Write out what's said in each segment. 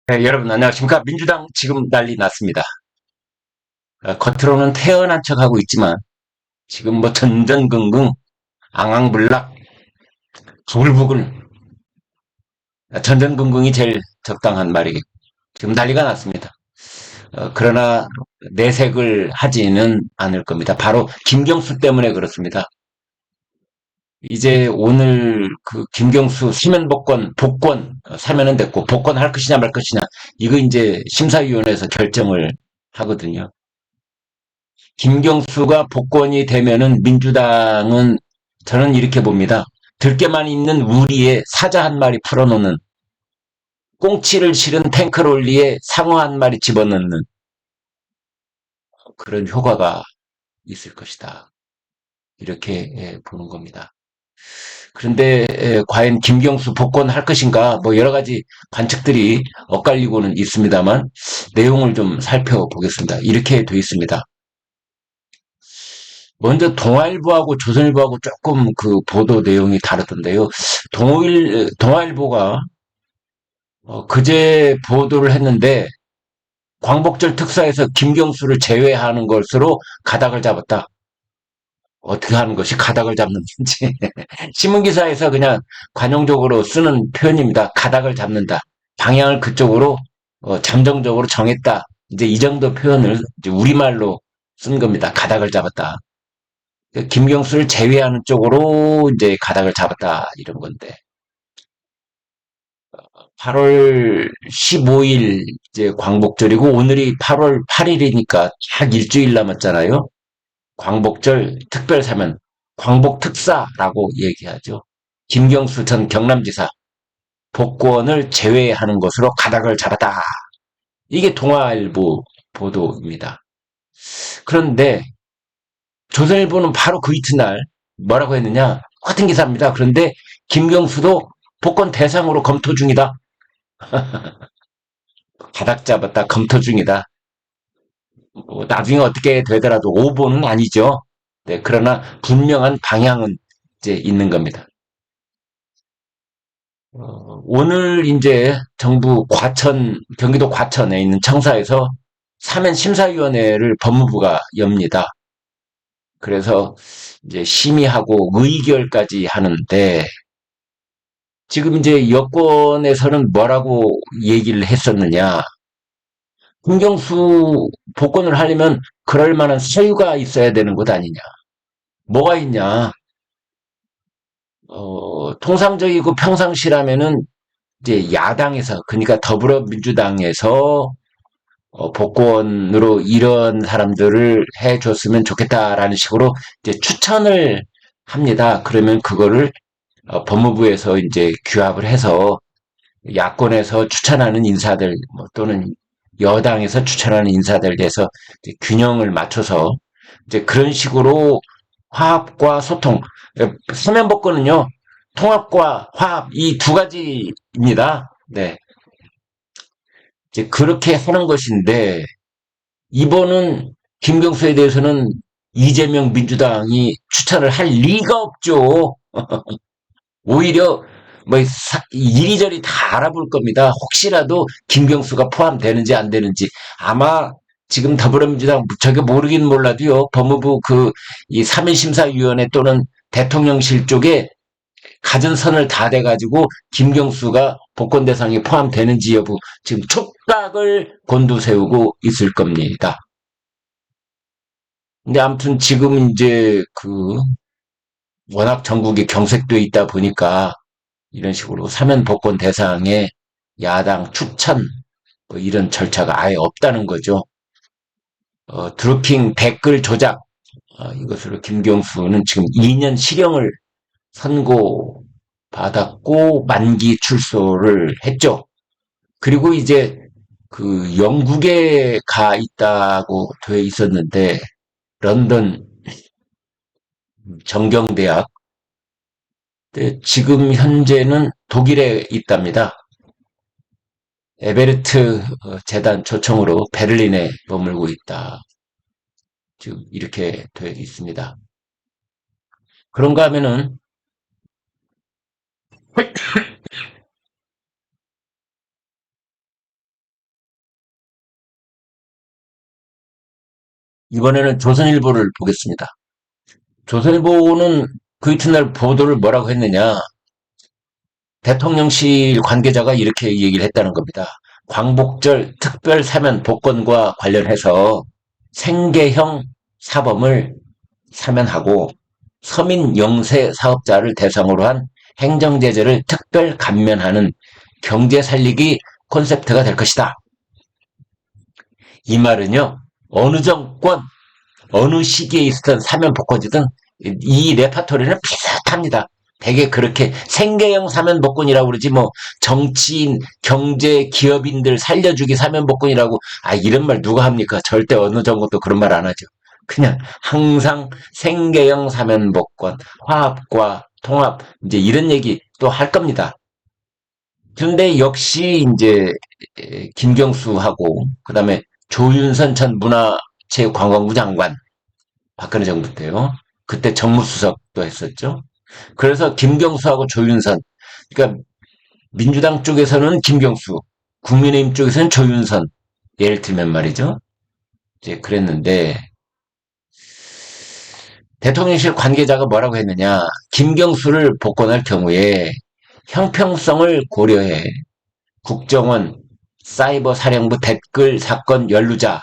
네, 여러분 안녕하십니까? 민주당 지금 난리 났습니다. 겉으로는 태연한 척하고 있지만 지금 뭐 전전긍긍, 앙앙불락, 부글부글, 전전긍긍이 제일 적당한 말이겠고 지금 난리가 났습니다. 그러나 내색을 하지는 않을 겁니다. 바로 김경수 때문에 그렇습니다. 이제 오늘 그 김경수 사면 복권 사면은 됐고 복권 할 것이냐 말 것이냐 이거 이제 심사위원회에서 결정을 하거든요. 김경수가 복권이 되면은 민주당은 저는 이렇게 봅니다. 들깨만 있는 우리에 사자 한 마리 풀어놓는 꽁치를 실은 탱크롤리에 상어 한 마리 집어넣는 그런 효과가 있을 것이다. 이렇게 보는 겁니다. 그런데 과연 김경수 복권할 것인가 뭐 여러 가지 관측들이 엇갈리고는 있습니다만 내용을 좀 살펴보겠습니다. 이렇게 돼 있습니다. 먼저 동아일보하고 조선일보하고 조금 그 보도 내용이 다르던데요. 동아일보가 그제 보도를 했는데 광복절 특사에서 김경수를 제외하는 것으로 가닥을 잡았다. 어떻게 하는 것이 가닥을 잡는 건지. 신문기사에서 그냥 관용적으로 쓰는 표현입니다. 가닥을 잡는다. 방향을 그쪽으로 잠정적으로 정했다. 이제 이 정도 표현을 이제 우리말로 쓴 겁니다. 가닥을 잡았다. 김경수를 제외하는 쪽으로 이제 가닥을 잡았다 이런 건데 8월 15일 이제 광복절이고 오늘이 8월 8일이니까 딱 일주일 남았잖아요. 광복절 특별사면 광복특사라고 얘기하죠. 김경수 전 경남지사 복권을 제외하는 것으로 가닥을 잡았다. 이게 동아일보 보도입니다. 그런데 조선일보는 바로 그 이튿날 뭐라고 했느냐? 똑같은 기사입니다. 그런데 김경수도 복권 대상으로 검토 중이다. 바닥 잡았다. 검토 중이다. 뭐 나중에 어떻게 되더라도 오보는 아니죠. 네, 그러나 분명한 방향은 이제 있는 겁니다. 오늘 이제 정부 경기도 과천에 있는 청사에서 사면 심사위원회를 법무부가 엽니다. 그래서 이제 심의하고 의결까지 하는데 지금 이제 여권에서는 뭐라고 얘기를 했었느냐. 김경수 복권을 하려면 그럴 만한 사유가 있어야 되는 것 아니냐. 뭐가 있냐. 통상적이고 평상시라면은 이제 야당에서, 그러니까 더불어민주당에서 복권으로 이런 사람들을 해줬으면 좋겠다라는 식으로 이제 추천을 합니다. 그러면 그거를 법무부에서 이제 규합을 해서 야권에서 추천하는 인사들 또는 여당에서 추천하는 인사들 대해서 균형을 맞춰서 이제 그런 식으로 화합과 소통, 서면 복권은요 통합과 화합 이 두 가지입니다. 네, 이제 그렇게 하는 것인데 이번은 김경수에 대해서는 이재명 민주당이 추천을 할 리가 없죠. 오히려 뭐 이리저리 다 알아볼 겁니다. 혹시라도 김경수가 포함되는지 안 되는지 아마 지금 더불어민주당 저게 모르긴 몰라도요. 법무부 그 이 3인심사위원회 또는 대통령실 쪽에 갖은 선을 다 대가지고 김경수가 복권 대상에 포함되는지 여부 지금 촉각을 곤두세우고 있을 겁니다. 근데 아무튼 지금 이제 그 워낙 전국이 경색돼 있다 보니까 이런 식으로 사면 복권 대상에 야당 추천 뭐 이런 절차가 아예 없다는 거죠. 드루킹 댓글 조작 이것으로 김경수는 지금 2년 실형을 선고받았고 만기 출소를 했죠. 그리고 이제 그 영국에 가 있다고 돼 있었는데 런던 정경대학 지금 현재는 독일에 있답니다. 에베르트 재단 초청으로 베를린에 머물고 있다. 지금 이렇게 돼 있습니다. 그런가 하면은 이번에는 조선일보를 보겠습니다. 조선일보는 그 이튿날 보도를 뭐라고 했느냐. 대통령실 관계자가 이렇게 얘기를 했다는 겁니다. 광복절 특별 사면 복권과 관련해서 생계형 사범을 사면하고 서민 영세 사업자를 대상으로 한 행정제재를 특별 감면하는 경제 살리기 콘셉트가 될 것이다. 이 말은요, 어느 정권, 어느 시기에 있었던 사면 복권이든 이 레파토리는 비슷합니다. 되게 그렇게 생계형 사면 복권이라고 그러지 뭐 정치인, 경제, 기업인들 살려주기 사면 복권이라고 이런 말 누가 합니까? 절대 어느 정권도 그런 말 안 하죠. 그냥 항상 생계형 사면 복권, 화합과 통합 이제 이런 얘기 또 할 겁니다. 그런데 역시 이제 김경수하고 그다음에 조윤선 전 문화체육관광부 장관 박근혜 정부 때요. 그때 정무수석도 했었죠. 그래서 김경수하고 조윤선, 그러니까 민주당 쪽에서는 김경수, 국민의힘 쪽에서는 조윤선, 예를 들면 말이죠. 이제 그랬는데 대통령실 관계자가 뭐라고 했느냐? 김경수를 복권할 경우에 형평성을 고려해 국정원 사이버 사령부 댓글 사건 연루자를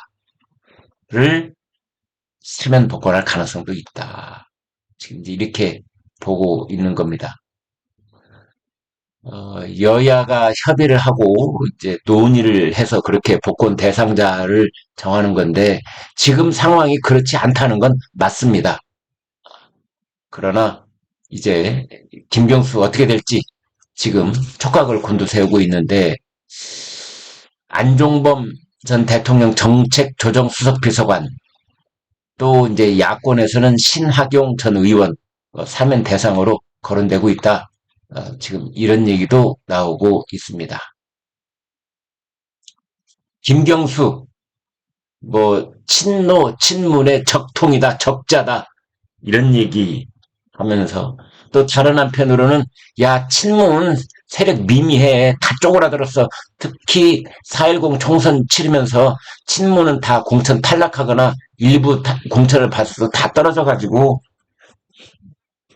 사면 복권할 가능성도 있다. 지금 이제 이렇게 보고 있는 겁니다. 여야가 협의를 하고 이제 논의를 해서 그렇게 복권 대상자를 정하는 건데 지금 상황이 그렇지 않다는 건 맞습니다. 그러나 이제 김경수 어떻게 될지 지금 촉각을 곤두세우고 있는데 안종범 전 대통령 정책조정수석비서관 또 이제 야권에서는 신학용 전 의원 사면 대상으로 거론되고 있다. 지금 이런 얘기도 나오고 있습니다. 김경수 뭐 친노 친문의 적통이다 적자다 이런 얘기 하면서 또 다른 한편으로는 야 친문 세력 미미해 다 쪼그라들었어 특히 4.10 총선 치르면서 친문은 다 공천 탈락하거나 일부 공천을 받아서 다 떨어져가지고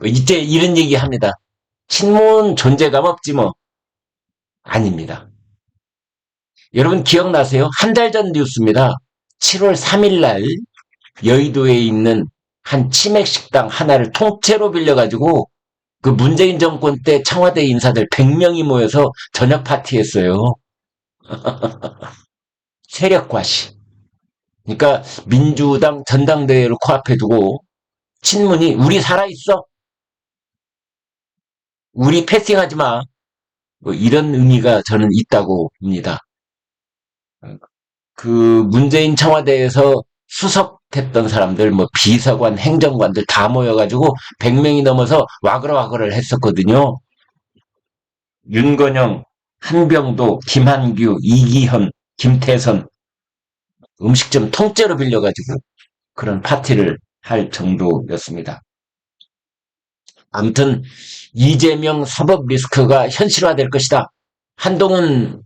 이제 이런 얘기 합니다. 친문 존재감 없지 뭐. 아닙니다. 여러분 기억나세요? 한 달 전 뉴스입니다. 7월 3일 날 여의도에 있는 한 치맥 식당 하나를 통째로 빌려가지고 그 문재인 정권 때 청와대 인사들 100명이 모여서 저녁 파티했어요. 세력 과시. 그러니까 민주당 전당대회를 코앞에 두고 친문이 우리 살아있어? 우리 패싱하지 마. 뭐 이런 의미가 저는 있다고 봅니다. 그 문재인 청와대에서 수석했던 사람들, 뭐 비서관, 행정관들 다 모여가지고 100명이 넘어서 와그라와그라를 했었거든요. 윤건영, 한병도, 김한규, 이기현, 김태선 음식점 통째로 빌려가지고 그런 파티를 할 정도였습니다. 아무튼 이재명 사법 리스크가 현실화될 것이다. 한동훈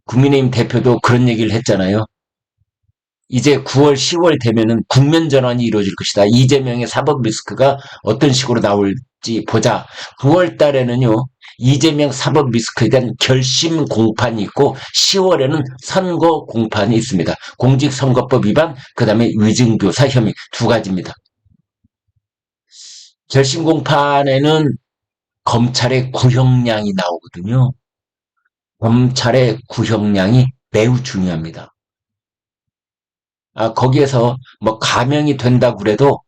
국민의힘 대표도 그런 얘기를 했잖아요. 이제 9월, 10월 되면은 국면 전환이 이루어질 것이다. 이재명의 사법 리스크가 어떤 식으로 나올지 보자. 9월 달에는요, 이재명 사법 리스크에 대한 결심 공판이 있고 10월에는 선거 공판이 있습니다. 공직선거법 위반, 그 다음에 위증교사 혐의 두 가지입니다. 결심 공판에는 검찰의 구형량이 나오거든요. 검찰의 구형량이 매우 중요합니다. 거기에서 뭐 감형이 된다고 그래도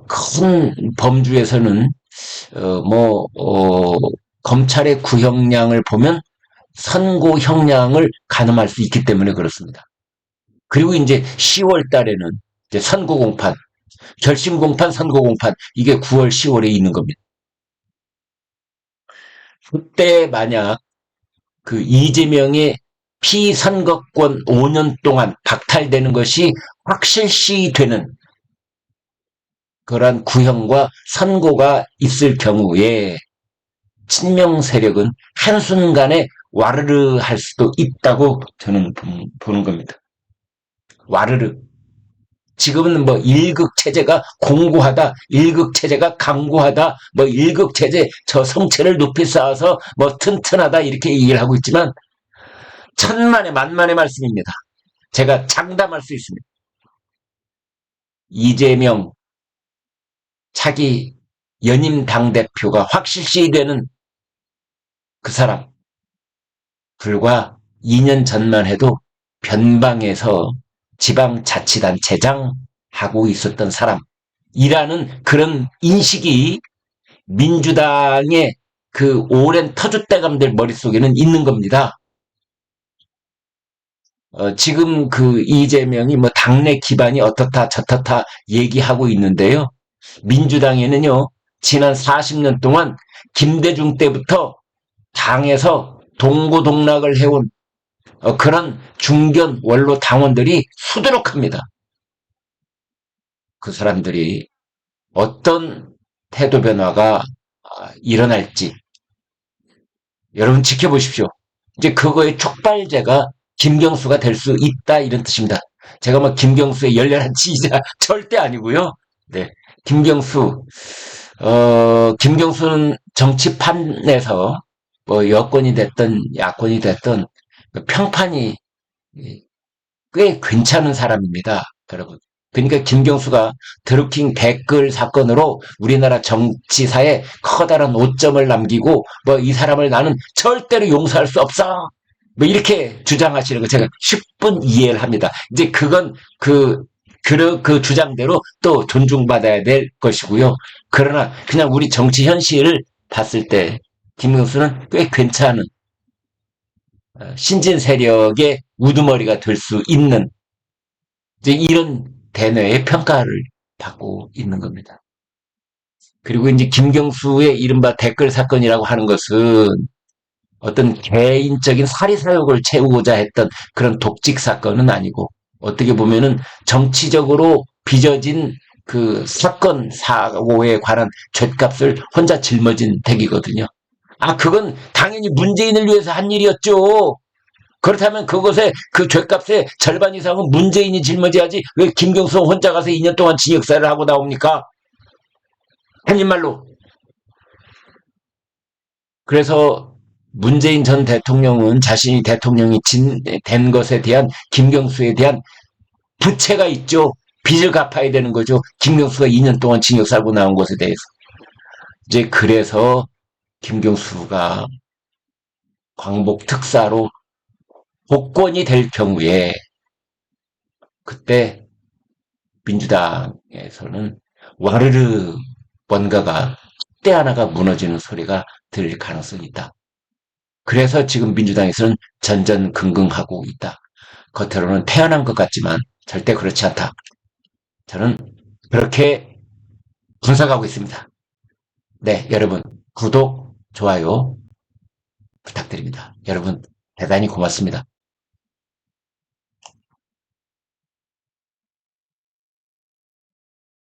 큰 범주에서는 검찰의 구형량을 보면 선고 형량을 가늠할 수 있기 때문에 그렇습니다. 그리고 이제 10월 달에는 이제 선고 공판, 결심 공판, 선고 공판 이게 9월, 10월에 있는 겁니다. 그때 만약 그 이재명의 피선거권 5년 동안 박탈되는 것이 확실시되는 그러한 구형과 선고가 있을 경우에 친명 세력은 한순간에 와르르 할 수도 있다고 저는 보는 겁니다. 와르르. 지금은 뭐 일극 체제가 공고하다, 일극 체제가 강고하다, 뭐 일극 체제 저 성체를 높이 쌓아서 뭐 튼튼하다 이렇게 얘기를 하고 있지만 천만의 만만의 말씀입니다. 제가 장담할 수 있습니다. 이재명 차기 연임 당대표가 확실시 되는 그 사람, 불과 2년 전만 해도 변방에서 지방자치단체장 하고 있었던 사람이라는 그런 인식이 민주당의 그 오랜 터줏대감들 머릿속에는 있는 겁니다. 지금 그 이재명이 뭐 당내 기반이 어떻다 저렇다 얘기하고 있는데요. 민주당에는요, 지난 40년 동안 김대중 때부터 당에서 동고동락을 해온 그런 중견 원로 당원들이 수두룩합니다. 그 사람들이 어떤 태도 변화가 일어날지 여러분 지켜보십시오. 이제 그거의 촉발제가 김경수가 될 수 있다 이런 뜻입니다. 제가 뭐 김경수의 열렬한 지지자 절대 아니고요. 네, 김경수는 정치판에서 뭐 여권이 됐든 야권이 됐든 평판이 꽤 괜찮은 사람입니다, 여러분. 그러니까 김경수가 드루킹 댓글 사건으로 우리나라 정치사에 커다란 오점을 남기고 뭐 이 사람을 나는 절대로 용서할 수 없어. 뭐 이렇게 주장하시는 거 제가 10분 이해를 합니다. 이제 그건 그 주장대로 또 존중받아야 될 것이고요. 그러나 그냥 우리 정치 현실을 봤을 때 김경수는 꽤 괜찮은 신진 세력의 우두머리가 될 수 있는 이제 이런 대뇌의 평가를 받고 있는 겁니다. 그리고 이제 김경수의 이른바 댓글 사건이라고 하는 것은 어떤 개인적인 사리사욕을 채우고자 했던 그런 독직 사건은 아니고 어떻게 보면은 정치적으로 빚어진 그 사건 사고에 관한 죗값을 혼자 짊어진 덱이거든요. 그건 당연히 문재인을 위해서 한 일이었죠. 그렇다면 그것의 그 죗값의 절반 이상은 문재인이 짊어져야지 왜 김경수 혼자 가서 2년 동안 징역사를 하고 나옵니까? 한입말로. 그래서 문재인 전 대통령은 자신이 대통령이 된 것에 대한 김경수에 대한 부채가 있죠. 빚을 갚아야 되는 거죠. 김경수가 2년 동안 징역 살고 나온 것에 대해서. 이제 그래서 김경수가 광복 특사로 복권이 될 경우에 그때 민주당에서는 와르르 뭔가가 때 하나가 무너지는 소리가 들릴 가능성이 있다. 그래서 지금 민주당에서는 전전긍긍하고 있다. 겉으로는 태어난 것 같지만 절대 그렇지 않다. 저는 그렇게 분석하고 있습니다. 네, 여러분 구독, 좋아요 부탁드립니다. 여러분 대단히 고맙습니다.